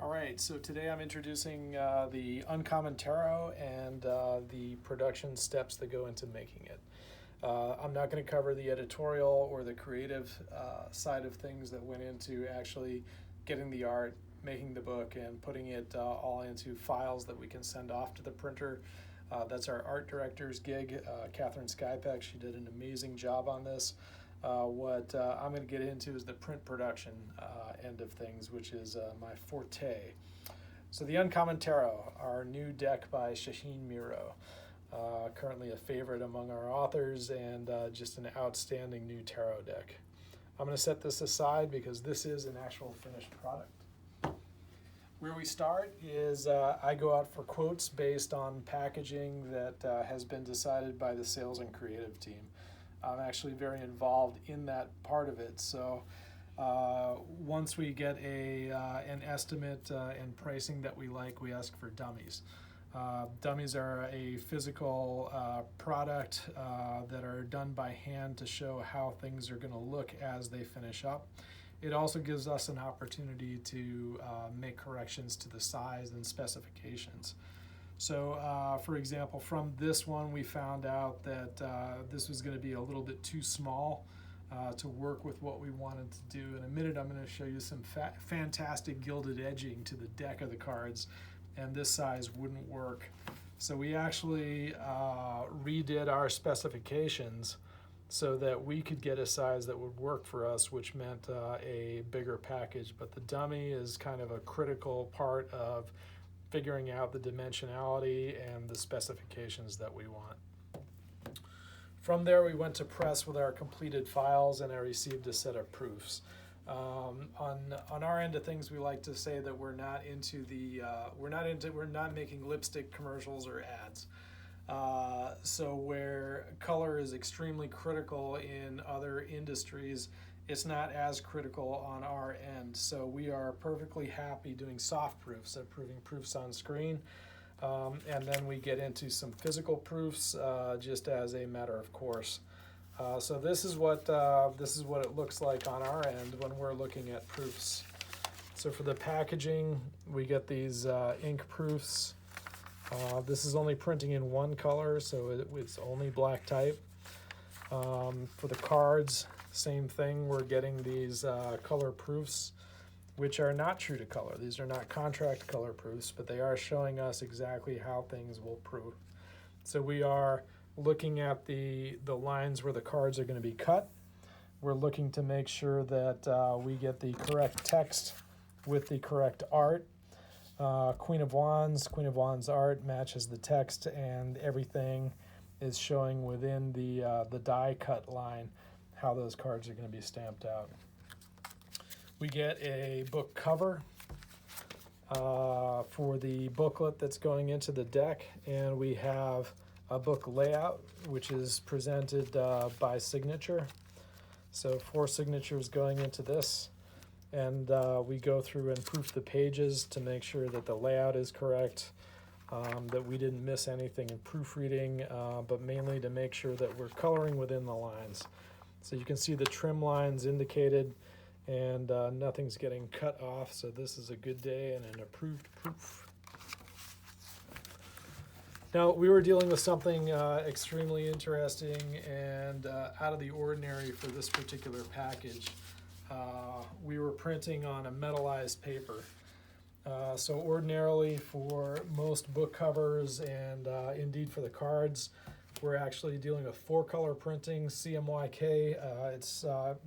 All right, so today I'm introducing the Uncommon Tarot and the production steps that go into making it. I'm not going to cover the editorial or the creative side of things that went into actually getting the art, making the book, and putting it all into files that we can send off to the printer. That's our art director's gig, Catherine Skypeck. She did an amazing job on this. What I'm going to get into is the print production end of things, which is my forte. So the Uncommon Tarot, our new deck by Shaheen Miro, currently a favorite among our authors and just an outstanding new tarot deck. I'm going to set this aside because this is an actual finished product. Where we start is I go out for quotes based on packaging that has been decided by the sales and creative team. I'm actually very involved in that part of it. So once we get an estimate and pricing that we like, we ask for dummies. Dummies are a physical product that are done by hand to show how things are going to look as they finish up. It also gives us an opportunity to make corrections to the size and specifications. So, for example, from this one, we found out that this was going to be a little bit too small to work with what we wanted to do. In a minute, I'm going to show you some fantastic gilded edging to the deck of the cards, and this size wouldn't work. So we actually redid our specifications so that we could get a size that would work for us, which meant a bigger package. But the dummy is kind of a critical part of figuring out the dimensionality and the specifications that we want. From there, we went to press with our completed files, and I received a set of proofs. On our end of things, we like to say that we're not making lipstick commercials or ads. So where color is extremely critical in other industries, it's not as critical on our end. So we are perfectly happy doing soft proofs, approving proofs on screen. And then we get into some physical proofs just as a matter of course. So this is what it looks like on our end when we're looking at proofs. So for the packaging, we get these ink proofs. This is only printing in one color, so it's only black type. For the cards, same thing. We're getting these color proofs, which are not true to color. These are not contract color proofs, but they are showing us exactly how things will prove. So we are looking at the lines where the cards are going to be cut. We're looking to make sure that we get the correct text with the correct art. Queen of Wands art matches the text, and everything is showing within the die cut line how those cards are going to be stamped out. We get a book cover for the booklet that's going into the deck, and we have a book layout which is presented by signature. So 4 signatures going into this, and we go through and proof the pages to make sure that the layout is correct, that we didn't miss anything in proofreading, but mainly to make sure that we're coloring within the lines. So you can see the trim lines indicated, and nothing's getting cut off, so this is a good day and an approved proof. Now, we were dealing with something extremely interesting and out of the ordinary for this particular package. We were printing on a metallized paper. So ordinarily for most book covers and indeed for the cards, we're actually dealing with 4-color printing, CMYK.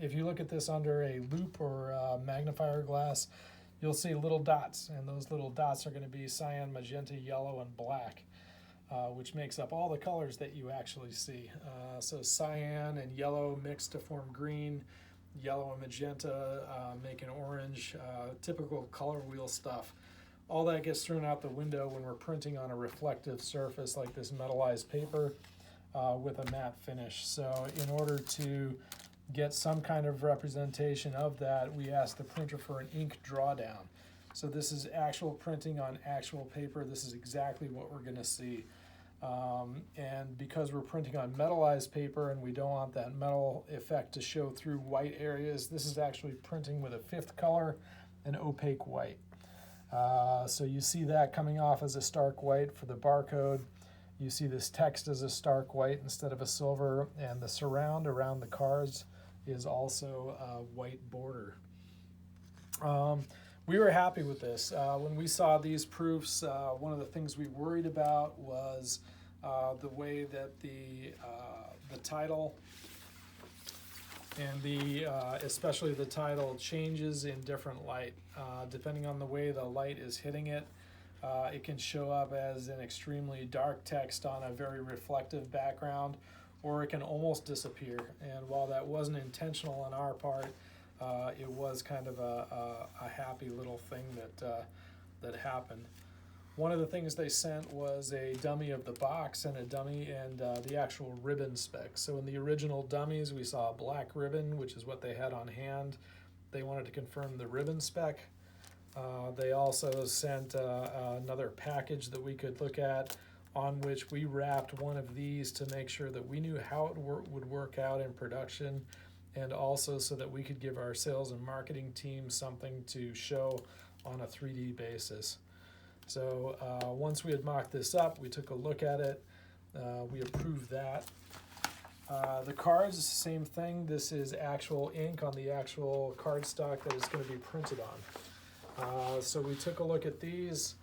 If you look at this under a loop or a magnifier glass, you'll see little dots, and those little dots are going to be cyan, magenta, yellow, and black, which makes up all the colors that you actually see. So cyan and yellow mixed to form green, yellow and magenta make an orange, typical color wheel stuff. All that gets thrown out the window when we're printing on a reflective surface like this metallized paper with a matte finish. So in order to get some kind of representation of that, we ask the printer for an ink drawdown. So this is actual printing on actual paper. This is exactly what we're going to see. And because we're printing on metallized paper and we don't want that metal effect to show through white areas, this is actually printing with a 5th color, an opaque white. So you see that coming off as a stark white for the barcode. You see this text as a stark white instead of a silver, and the surround around the cards is also a white border. We were happy with this. When we saw these proofs, one of the things we worried about was the way that the title and especially the title changes in different light. Depending on the way the light is hitting it, it can show up as an extremely dark text on a very reflective background, or it can almost disappear. And while that wasn't intentional on our part, it was kind of a happy little thing that happened. One of the things they sent was a dummy of the box and a dummy and the actual ribbon spec. So in the original dummies, we saw a black ribbon, which is what they had on hand. They wanted to confirm the ribbon spec. They also sent another package that we could look at, on which we wrapped one of these to make sure that we knew how it would work out in production, and also so that we could give our sales and marketing team something to show on a 3D basis. So once we had mocked this up, we took a look at it, we approved that. The cards, same thing. This is actual ink on the actual cardstock that is going to be printed on. So we took a look at these.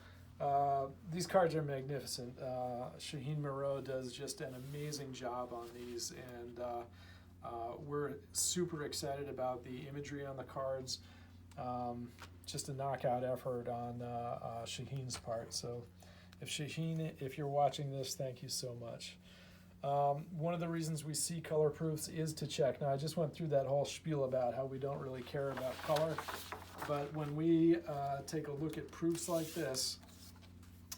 These cards are magnificent. Shaheen Miro does just an amazing job on these, and we're super excited about the imagery on the cards. Just a knockout effort on Shaheen's part. So if Shaheen, if you're watching this, thank you so much. One of the reasons we see color proofs is to check. Now, I just went through that whole spiel about how we don't really care about color, but when we take a look at proofs like this,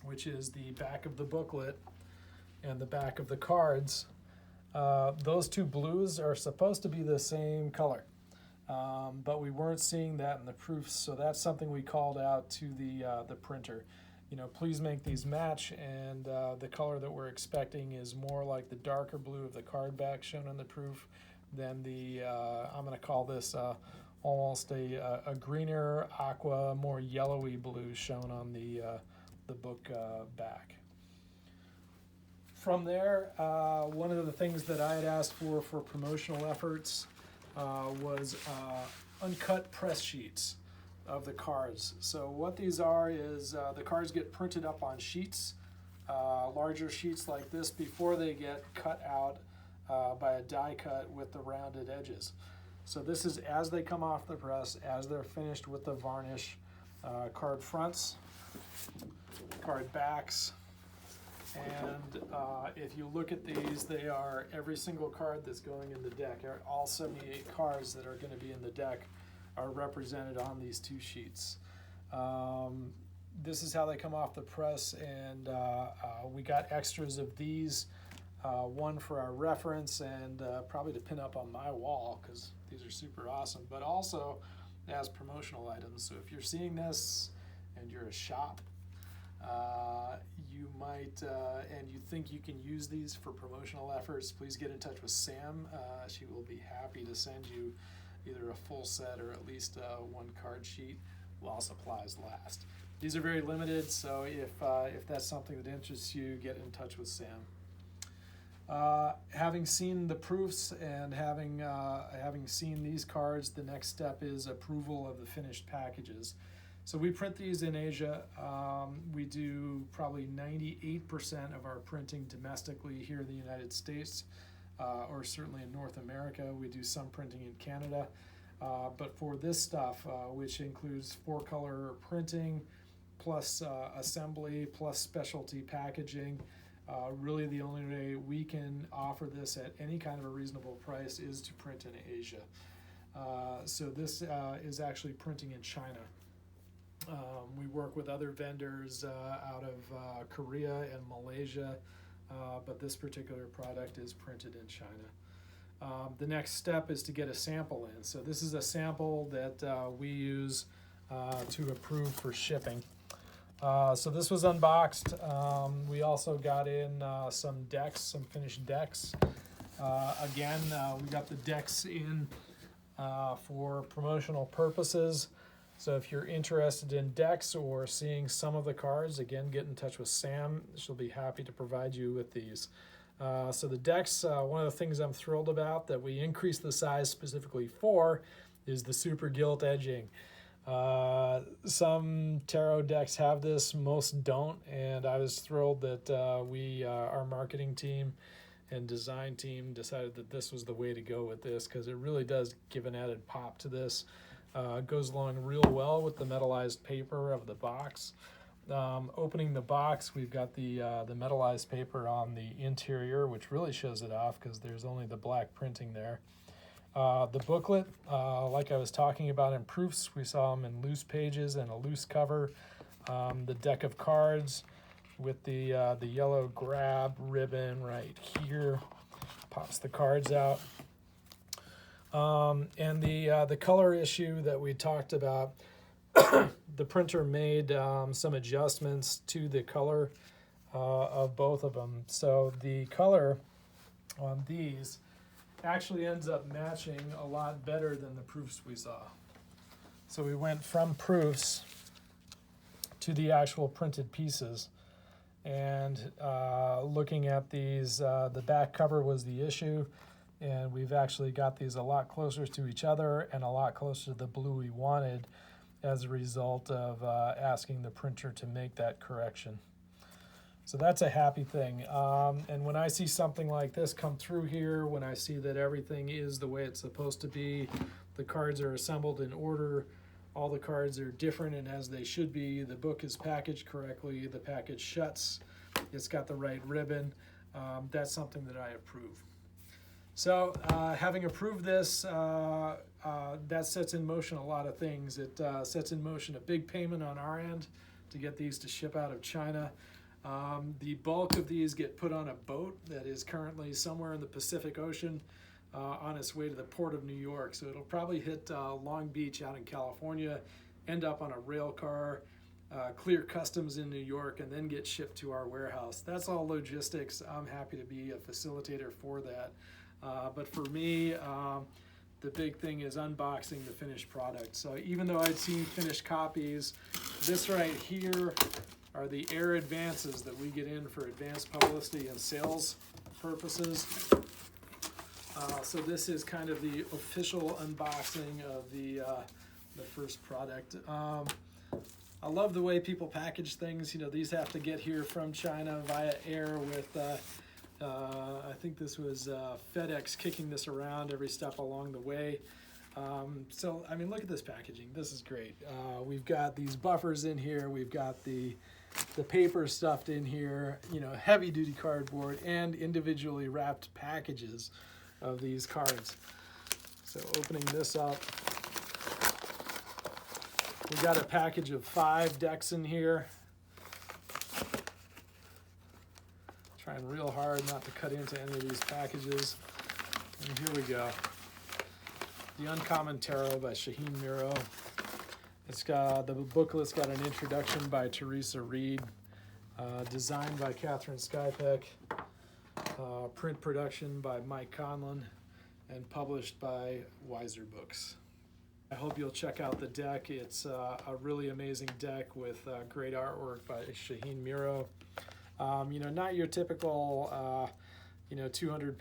which is the back of the booklet and the back of the cards, those two blues are supposed to be the same color. But we weren't seeing that in the proofs, so that's something we called out to the printer. You know, please make these match, and the color that we're expecting is more like the darker blue of the card back shown in the proof than the, I'm going to call this almost a greener, aqua, more yellowy blue shown on the book back. From there, one of the things that I had asked for promotional efforts was uncut press sheets of the cards. So what these are is the cards get printed up on sheets, larger sheets like this, before they get cut out by a die cut with the rounded edges. So this is as they come off the press, as they're finished with the varnish, card fronts, card backs. And if you look at these, they are every single card that's going in the deck. All 78 cards that are going to be in the deck are represented on these two sheets. This is how they come off the press, and we got extras of these, one for our reference and probably to pin up on my wall because these are super awesome, but also as promotional items. So if you're seeing this and you're a shop, you might, and you think you can use these for promotional efforts, please get in touch with Sam. She will be happy to send you either a full set or at least one card sheet while supplies last. These are very limited, so if that's something that interests you, get in touch with Sam. Having seen the proofs and having seen these cards, the next step is approval of the finished packages. So we print these in Asia. We do probably 98% of our printing domestically here in the United States, or certainly in North America. We do some printing in Canada. But for this stuff, which includes 4-color printing, plus assembly, plus specialty packaging, really the only way we can offer this at any kind of a reasonable price is to print in Asia. So this is actually printing in China. We work with other vendors out of Korea and Malaysia, but this particular product is printed in China. The next step is to get a sample in. So this is a sample that we use to approve for shipping. So this was unboxed. We also got in some decks, some finished decks. Again, we got the decks in for promotional purposes. So if you're interested in decks or seeing some of the cards, again, get in touch with Sam. She'll be happy to provide you with these. So the decks, one of the things I'm thrilled about that we increased the size specifically for is the super gilt edging. Some tarot decks have this, most don't, and I was thrilled that our marketing team and design team decided that this was the way to go with this, because it really does give an added pop to this. It goes along real well with the metallized paper of the box. Opening the box, we've got the metallized paper on the interior, which really shows it off because there's only the black printing there. The booklet, like I was talking about in proofs, we saw them in loose pages and a loose cover. The deck of cards with the yellow grab ribbon right here, pops the cards out. And the color issue that we talked about, the printer made some adjustments to the color of both of them. So the color on these actually ends up matching a lot better than the proofs we saw. So we went from proofs to the actual printed pieces, and looking at these, the back cover was the issue, and we've actually got these a lot closer to each other and a lot closer to the blue we wanted as a result of asking the printer to make that correction. So that's a happy thing. And when I see something like this come through here, when I see that everything is the way it's supposed to be, the cards are assembled in order, all the cards are different and as they should be, the book is packaged correctly, the package shuts, it's got the right ribbon, that's something that I approve. So having approved this, that sets in motion a lot of things. It sets in motion a big payment on our end to get these to ship out of China. The bulk of these get put on a boat that is currently somewhere in the Pacific Ocean on its way to the port of New York. So it'll probably hit Long Beach out in California, end up on a rail car, clear customs in New York, and then get shipped to our warehouse. That's all logistics. I'm happy to be a facilitator for that. But for me, the big thing is unboxing the finished product. So even though I'd seen finished copies, this right here are the air advances that we get in for advanced publicity and sales purposes. So this is kind of the official unboxing of the first product. I love the way people package things. You know, these have to get here from China via air with, I think this was FedEx kicking this around every step along the way. So, I mean, look at this packaging. This is great. We've got these buffers in here. We've got the paper stuffed in here, you know, heavy duty cardboard and individually wrapped packages of these cards. So opening this up, we got a package of 5 decks in here. Trying real hard not to cut into any of these packages. And here we go. The Uncommon Tarot by Shaheen Miro. It's got, the booklet's got an introduction by Theresa, designed by Catherine Skypeck, print production by Mike Conlon, and published by Wiser Books. I hope you'll check out the deck. It's a really amazing deck with great artwork by Shaheen Miro. You know, not your typical, you know, 200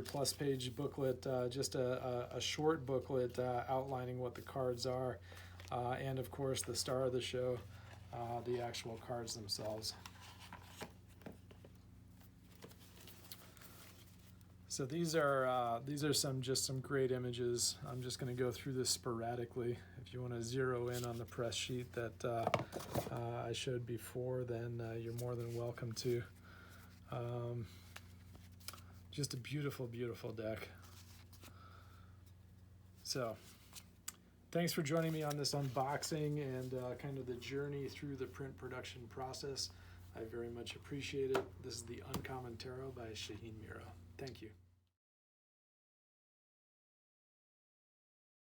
plus page booklet, just a short booklet outlining what the cards are. And of course the star of the show, the actual cards themselves. So these are some great images. I'm just going to go through this sporadically. If you want to zero in on the press sheet that I showed before, then you're more than welcome to. Just a beautiful, beautiful deck. So thanks for joining me on this unboxing and kind of the journey through the print production process. I very much appreciate it. This is the Uncommon Tarot by Shaheen Miro. Thank you.